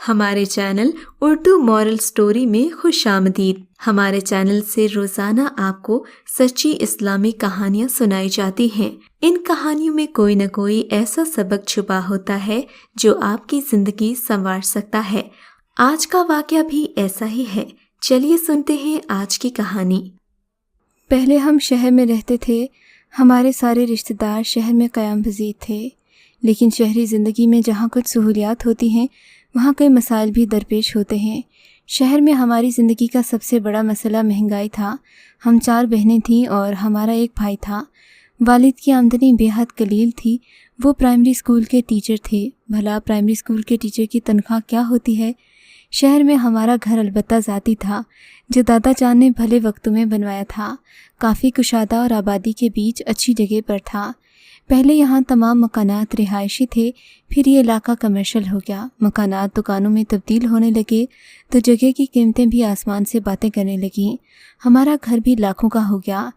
ہمارے channel Urdu moral story میں خوش آمدید۔ ہمارے چینل سے روزانہ آپ کو سچی اسلامی کہانیاں سنائی جاتی ہیں۔ ان کہانیوں میں کوئی نہ کوئی ایسا سبق چھپا ہوتا ہے جو آپ کی زندگی سنوار سکتا ہے۔ آج کا واقعہ بھی ایسا ہی ہے۔ چلیے سنتے ہیں آج کی کہانی۔ پہلے ہم شہر میں رہتے تھے۔ ہمارے سارے رشتہ دار شہر میں قیام پذیر تھے، لیکن شہری زندگی میں جہاں کچھ سہولیات ہوتی ہیں وہاں کئی مسائل بھی درپیش ہوتے ہیں۔ شہر میں ہماری زندگی کا سب سے بڑا مسئلہ مہنگائی تھا۔ ہم 4 بہنیں تھیں اور ہمارا ایک بھائی تھا۔ والد کی آمدنی بے حد قلیل تھی۔ وہ پرائمری اسکول کے ٹیچر تھے۔ بھلا پرائمری اسکول کے ٹیچر کی تنخواہ کیا ہوتی ہے؟ شہر میں ہمارا گھر البتہ ذاتی تھا جو دادا جان نے بھلے وقتوں میں بنوایا تھا۔ کافی کشادہ اور آبادی کے بیچ اچھی جگہ پر تھا۔ پہلے یہاں تمام مکانات رہائشی تھے، پھر یہ علاقہ کمرشل ہو گیا۔ مکانات دکانوں میں تبدیل ہونے لگے تو جگہ کی قیمتیں بھی آسمان سے باتیں کرنے لگیں۔ ہمارا گھر بھی لاکھوں کا ہو گیا۔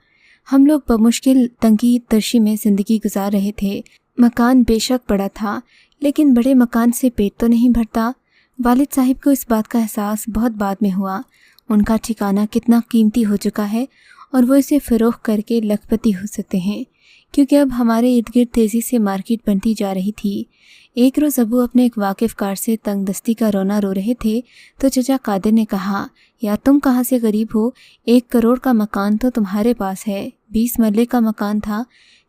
ہم لوگ بمشکل تنگی ترشی میں زندگی گزار رہے تھے۔ مکان بے شک بڑا تھا، لیکن بڑے مکان سے پیٹ تو نہیں بھرتا۔ والد صاحب کو اس بات کا احساس بہت بعد میں ہوا۔ ان کا ٹھکانہ کتنا قیمتی ہو چکا ہے اور وہ اسے فروخت کر کے لکھ پتی ہو سکتے ہیں، کیونکہ اب ہمارے ارد گرد تیزی سے مارکیٹ بنتی جا رہی تھی۔ ایک روز ابو اپنے ایک واقف کار سے تنگ دستی کا رونا رو رہے تھے تو چچا قادر نے کہا، یار تم کہاں سے غریب ہو؟ 1 کروڑ کا مکان تو تمہارے پاس ہے۔ 20 مرلے کا مکان تھا۔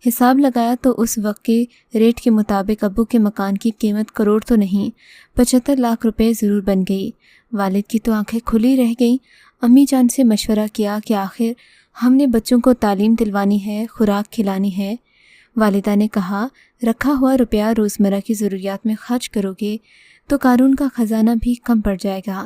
حساب لگایا تو اس وقت کے ریٹ کے مطابق ابو کے مکان کی قیمت کروڑ تو نہیں، 75 لاکھ روپے ضرور بن گئی۔ والد کی تو آنکھیں کھلی رہ گئیں۔ امی جان سے مشورہ کیا کہ آخر ہم نے بچوں کو تعلیم دلوانی ہے، خوراک کھلانی ہے۔ والدہ نے کہا، رکھا ہوا روپیہ روزمرہ کی ضروریات میں خرچ کرو گے تو قارون کا خزانہ بھی کم پڑ جائے گا۔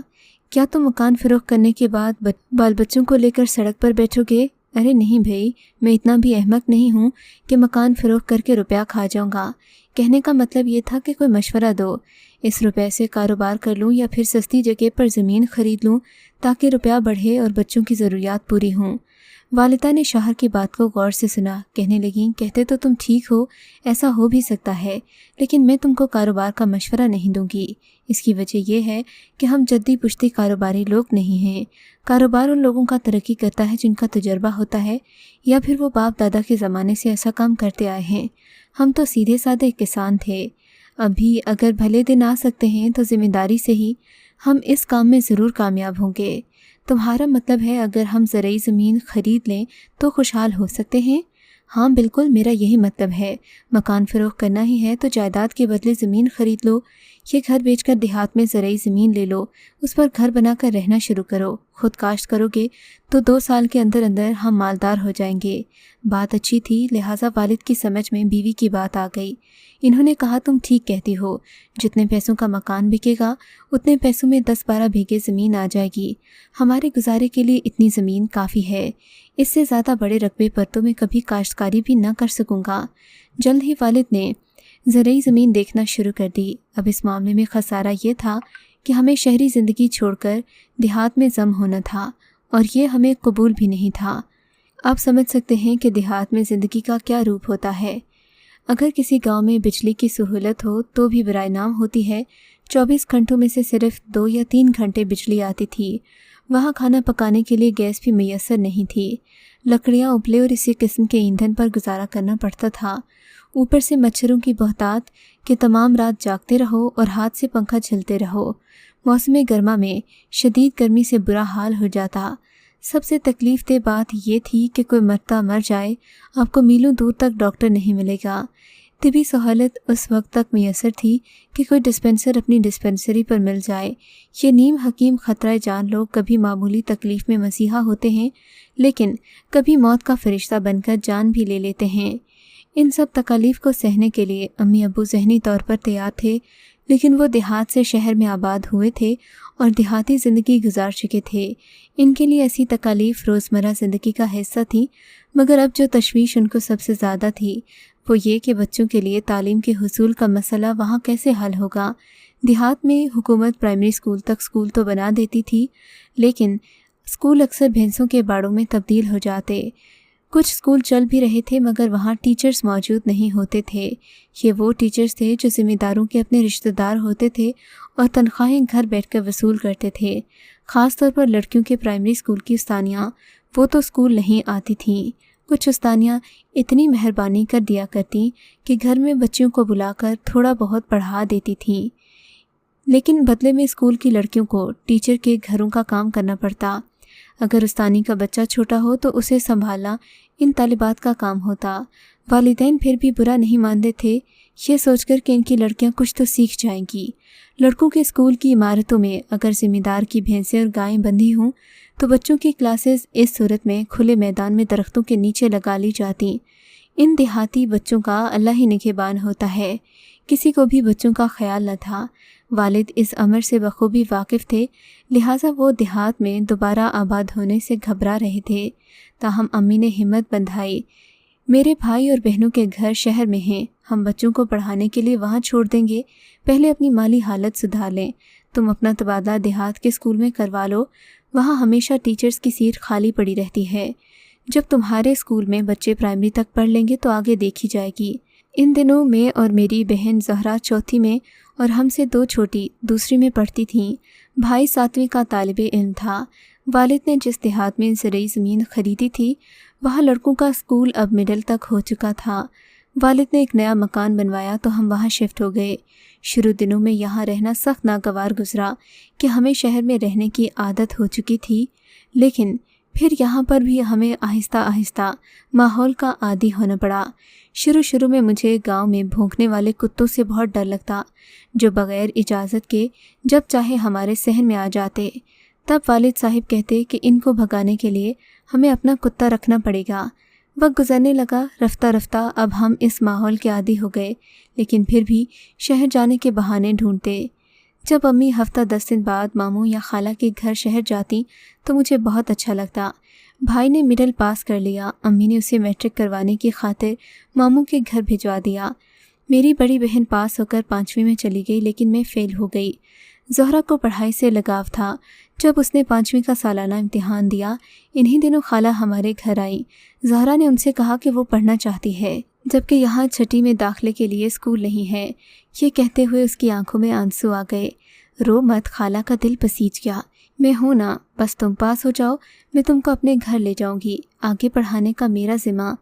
کیا تم مکان فروخت کرنے کے بعد بال بچوں کو لے کر سڑک پر بیٹھو گے؟ ارے نہیں بھائی، میں اتنا بھی احمق نہیں ہوں کہ مکان فروخت کر کے روپیہ کھا جاؤں گا۔ کہنے کا مطلب یہ تھا کہ کوئی مشورہ دو، اس روپے سے کاروبار کر لوں یا پھر سستی جگہ پر زمین خرید لوں تاکہ روپیہ بڑھے اور بچوں کی ضروریات پوری ہوں۔ والدہ نے شوہر کی بات کو غور سے سنا۔ کہنے لگیں، کہتے تو تم ٹھیک ہو، ایسا ہو بھی سکتا ہے، لیکن میں تم کو کاروبار کا مشورہ نہیں دوں گی۔ اس کی وجہ یہ ہے کہ ہم جدی پشتی کاروباری لوگ نہیں ہیں۔ کاروبار ان لوگوں کا ترقی کرتا ہے جن کا تجربہ ہوتا ہے یا پھر وہ باپ دادا کے زمانے سے ایسا کام کرتے آئے ہیں۔ ہم تو سیدھے سادے کسان تھے۔ ابھی اگر بھلے دن آ سکتے ہیں تو ذمہ داری سے ہی ہم اس کام میں ضرور کامیاب ہوں گے۔ تمہارا مطلب ہے اگر ہم زرعی زمین خرید لیں تو خوشحال ہو سکتے ہیں؟ ہاں بالکل، میرا یہی مطلب ہے۔ مکان فروخت کرنا ہی ہے تو جائیداد کے بدلے زمین خرید لو، یہ گھر بیچ کر دیہات میں زرعی زمین لے لو، اس پر گھر بنا کر رہنا شروع کرو۔ خود کاشت کرو گے تو 2 سال کے اندر اندر ہم مالدار ہو جائیں گے۔ بات اچھی تھی، لہٰذا والد کی سمجھ میں بیوی کی بات آ گئی۔ انہوں نے کہا، تم ٹھیک کہتی ہو، جتنے پیسوں کا مکان بکے گا اتنے پیسوں میں 10-12 بیگھے زمین آ جائے گی۔ ہمارے گزارے کے لیے اتنی زمین کافی ہے۔ اس سے زیادہ بڑے رقبے پر تو میں کبھی کاشتکاری بھی نہ کر سکوں گا۔ جلد ہی والد نے زرعی زمین دیکھنا شروع کر دی۔ اب اس معاملے میں خسارہ یہ تھا کہ ہمیں شہری زندگی چھوڑ کر دیہات میں ضم ہونا تھا اور یہ ہمیں قبول بھی نہیں تھا۔ آپ سمجھ سکتے ہیں کہ دیہات میں زندگی کا کیا روپ ہوتا ہے۔ اگر کسی گاؤں میں بجلی کی سہولت ہو تو بھی برائے نام ہوتی ہے۔ 24 گھنٹوں میں سے صرف 2 یا 3 گھنٹے بجلی آتی تھی۔ وہاں کھانا پکانے کے لیے گیس بھی میسر نہیں تھی۔ لکڑیاں ابلے اور اسی قسم کے ایندھن پر گزارا کرنا پڑتا تھا۔ اوپر سے مچھروں کی بہتات کہ تمام رات جاگتے رہو اور ہاتھ سے پنکھا جھلتے رہو۔ موسم گرما میں شدید گرمی سے برا حال ہو جاتا۔ سب سے تکلیف دہ بات یہ تھی کہ کوئی مرتا مر جائے، آپ کو میلوں دور تک ڈاکٹر نہیں ملے گا۔ طبی سہولت اس وقت تک میسر تھی کہ کوئی ڈسپنسر اپنی ڈسپنسری پر مل جائے۔ یہ نیم حکیم خطرہ جان لوگ کبھی معمولی تکلیف میں مسیحا ہوتے ہیں، لیکن کبھی موت کا فرشتہ بن کر جان بھی لے لیتے ہیں۔ ان سب تکالیف کو سہنے کے لیے امی ابو ذہنی طور پر تیار تھے، لیکن وہ دیہات سے شہر میں آباد ہوئے تھے اور دیہاتی زندگی گزار چکے تھے۔ ان کے لیے ایسی تکالیف روزمرہ زندگی کا حصہ تھی، مگر اب جو تشویش ان کو سب سے زیادہ تھی وہ یہ کہ بچوں کے لیے تعلیم کے حصول کا مسئلہ وہاں کیسے حل ہوگا۔ دیہات میں حکومت پرائمری اسکول تک اسکول تو بنا دیتی تھی، لیکن اسکول اکثر بھینسوں کے باڑوں میں تبدیل ہو جاتے۔ کچھ اسکول چل بھی رہے تھے مگر وہاں ٹیچرز موجود نہیں ہوتے تھے۔ یہ وہ ٹیچرز تھے جو ذمہ داروں کے اپنے رشتہ دار ہوتے تھے اور تنخواہیں گھر بیٹھ کر وصول کرتے تھے۔ خاص طور پر لڑکیوں کے پرائمری اسکول کی استانیاں، وہ تو اسکول نہیں آتی تھیں۔ کچھ استانیاں اتنی مہربانی کر دیا کرتی کہ گھر میں بچیوں کو بلا کر تھوڑا بہت پڑھا دیتی تھیں، لیکن بدلے میں اسکول کی لڑکیوں کو ٹیچر کے گھروں کا کام کرنا پڑتا۔ اگر استانی کا بچہ چھوٹا ہو تو اسے سنبھالنا ان طالبات کا کام ہوتا۔ والدین پھر بھی برا نہیں مانتے تھے، یہ سوچ کر کہ ان کی لڑکیاں کچھ تو سیکھ جائیں گی۔ لڑکوں کے اسکول کی عمارتوں میں اگر ذمہ دار کی بھینسیں اور گائیں بندھی ہوں تو بچوں کی کلاسز اس صورت میں کھلے میدان میں درختوں کے نیچے لگا لی جاتی۔ ان دیہاتی بچوں کا اللہ ہی نگہبان ہوتا ہے، کسی کو بھی بچوں کا خیال نہ تھا۔ والد اس امر سے بخوبی واقف تھے، لہٰذا وہ دیہات میں دوبارہ آباد ہونے سے گھبرا رہے تھے۔ تاہم امی نے ہمت بندھائی، میرے بھائی اور بہنوں کے گھر شہر میں ہیں، ہم بچوں کو پڑھانے کے لیے وہاں چھوڑ دیں گے، پہلے اپنی مالی حالت سدھار لیں، تم اپنا تبادلہ دیہات کے اسکول میں کروا لو، وہاں ہمیشہ ٹیچرز کی سیٹ خالی پڑی رہتی ہے، جب تمہارے اسکول میں بچے پرائمری تک پڑھ لیں گے تو آگے دیکھی جائے گی۔ ان دنوں میں اور میری بہن زہرا چوتھی میں اور ہم سے 2 چھوٹی دوسری میں پڑھتی تھیں۔ بھائی 7ویں کا طالب علم تھا۔ والد نے جس دیہات میں زرعی زمین خریدی تھی وہاں لڑکوں کا اسکول اب مڈل تک ہو چکا تھا۔ والد نے ایک نیا مکان بنوایا تو ہم وہاں شفٹ ہو گئے۔ شروع دنوں میں یہاں رہنا سخت ناگوار گزرا کہ ہمیں شہر میں رہنے کی عادت ہو چکی تھی، لیکن پھر یہاں پر بھی ہمیں آہستہ آہستہ ماحول کا عادی ہونا پڑا۔ شروع میں مجھے گاؤں میں بھونکنے والے کتوں سے بہت ڈر لگتا، جو بغیر اجازت کے جب چاہے ہمارے صحن میں آ جاتے۔ تب والد صاحب کہتے کہ ان کو بھگانے کے لیے ہمیں اپنا کتا رکھنا پڑے گا۔ وقت گزرنے لگا، رفتہ رفتہ اب ہم اس ماحول کے عادی ہو گئے، لیکن پھر بھی شہر جانے کے بہانے ڈھونڈتے۔ جب امی ہفتہ 10 دن بعد ماموں یا خالہ کے گھر شہر جاتی تو مجھے بہت اچھا لگتا۔ بھائی نے مڈل پاس کر لیا، امی نے اسے میٹرک کروانے کی خاطر ماموں کے گھر بھجوا دیا۔ میری بڑی بہن پاس ہو کر 5ویں میں چلی گئی، لیکن میں فیل ہو گئی۔ زہرا کو پڑھائی سے لگاؤ تھا۔ جب اس نے 5ویں کا سالانہ امتحان دیا، انہی دنوں خالہ ہمارے گھر آئیں۔ زہرا نے ان سے کہا کہ وہ پڑھنا چاہتی ہے، جبکہ یہاں 6 میں داخلے کے لیے اسکول نہیں ہے۔ یہ کہتے ہوئے اس کی آنکھوں میں آنسو آ گئے۔ رو مت، خالہ کا دل پسیج گیا۔ میں ہوں نا، بس تم پاس ہو جاؤ، میں تم کو اپنے گھر لے جاؤں گی، آگے پڑھانے کا میرا ذمہ۔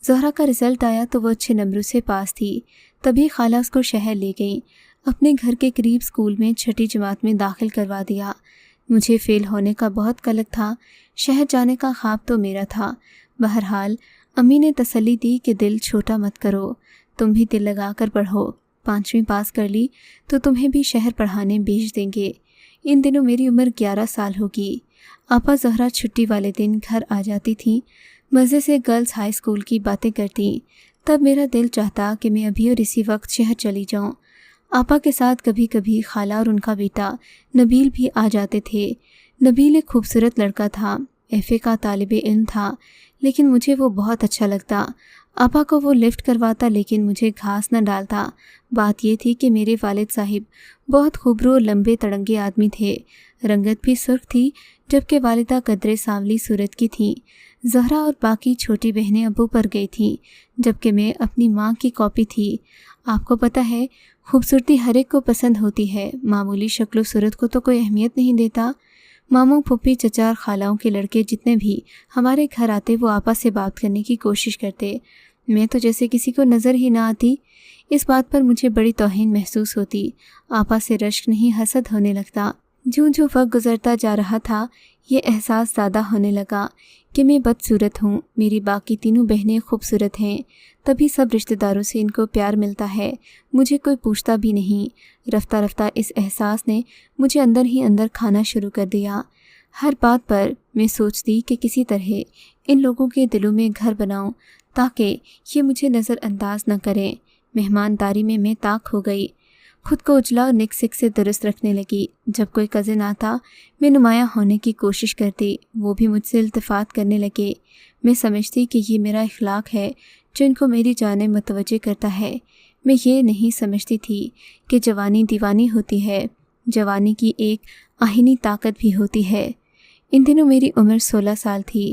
زہرا کا رزلٹ آیا تو وہ اچھے نمبروں سے پاس تھی، تبھی خالہ اس کو شہر لے گئیں۔ اپنے گھر کے قریب اسکول میں 6 جماعت میں داخل کروا دیا۔ مجھے فیل ہونے کا بہت قلق تھا، شہر جانے کا خواب تو میرا تھا۔ بہرحال امی نے تسلی دی کہ دل چھوٹا مت کرو، تم بھی دل لگا کر پڑھو، 5ویں پاس کر لی تو تمہیں بھی شہر پڑھانے بھیج دیں گے۔ ان دنوں میری عمر 11 سال ہوگی۔ آپا زہرا چھٹی والے دن گھر آ جاتی تھیں، مزے سے گرلز ہائی اسکول کی باتیں کرتی۔ تب میرا دل چاہتا کہ میں ابھی اور اسی وقت شہر چلی جاؤں۔ آپا کے ساتھ کبھی کبھی خالہ اور ان کا بیٹا نبیل بھی آ جاتے تھے۔ نبیل ایک خوبصورت لڑکا تھا، FA کا طالب علم تھا، لیکن مجھے وہ بہت اچھا لگتا۔ آپا کو وہ لفٹ کرواتا لیکن مجھے گھاس نہ ڈالتا۔ بات یہ تھی کہ میرے والد صاحب بہت خوبرو اور لمبے تڑنگے آدمی تھے، رنگت بھی سرخ تھی، جبکہ والدہ قدرے سانولی صورت کی تھیں۔ زہرا اور باقی چھوٹی بہنیں ابو پر گئی تھیں، جبکہ میں اپنی ماں کی کاپی تھی۔ آپ کو پتہ ہے، خوبصورتی ہر ایک کو پسند ہوتی ہے، معمولی شکل و صورت کو تو کوئی اہمیت نہیں دیتا۔ ماموں، پھپھی، چچا اور خالاؤں کے لڑکے جتنے بھی ہمارے گھر آتے وہ آپا سے بات کرنے کی کوشش کرتے، میں تو جیسے کسی کو نظر ہی نہ آتی۔ اس بات پر مجھے بڑی توہین محسوس ہوتی، آپا سے رشک نہیں حسد ہونے لگتا۔ جو وقت گزرتا جا رہا تھا یہ احساس زیادہ ہونے لگا کہ میں بدصورت ہوں، میری باقی تینوں بہنیں خوبصورت ہیں، تبھی سب رشتہ داروں سے ان کو پیار ملتا ہے، مجھے کوئی پوچھتا بھی نہیں۔ رفتہ رفتہ اس احساس نے مجھے اندر ہی اندر کھانا شروع کر دیا۔ ہر بات پر میں سوچتی کہ کسی طرح ان لوگوں کے دلوں میں گھر بناؤں تاکہ یہ مجھے نظر انداز نہ کریں۔ مہمانداری میں طاق ہو گئی، خود کو اجلا اور نک سک سے درست رکھنے لگی۔ جب کوئی کزن آتا میں نمایاں ہونے کی کوشش کرتی، وہ بھی مجھ سے التفات کرنے لگے۔ میں سمجھتی کہ یہ میرا اخلاق ہے جو ان کو میری جانب متوجہ کرتا ہے۔ میں یہ نہیں سمجھتی تھی کہ جوانی دیوانی ہوتی ہے، جوانی کی ایک آہنی طاقت بھی ہوتی ہے۔ ان دنوں میری عمر 16 سال تھی،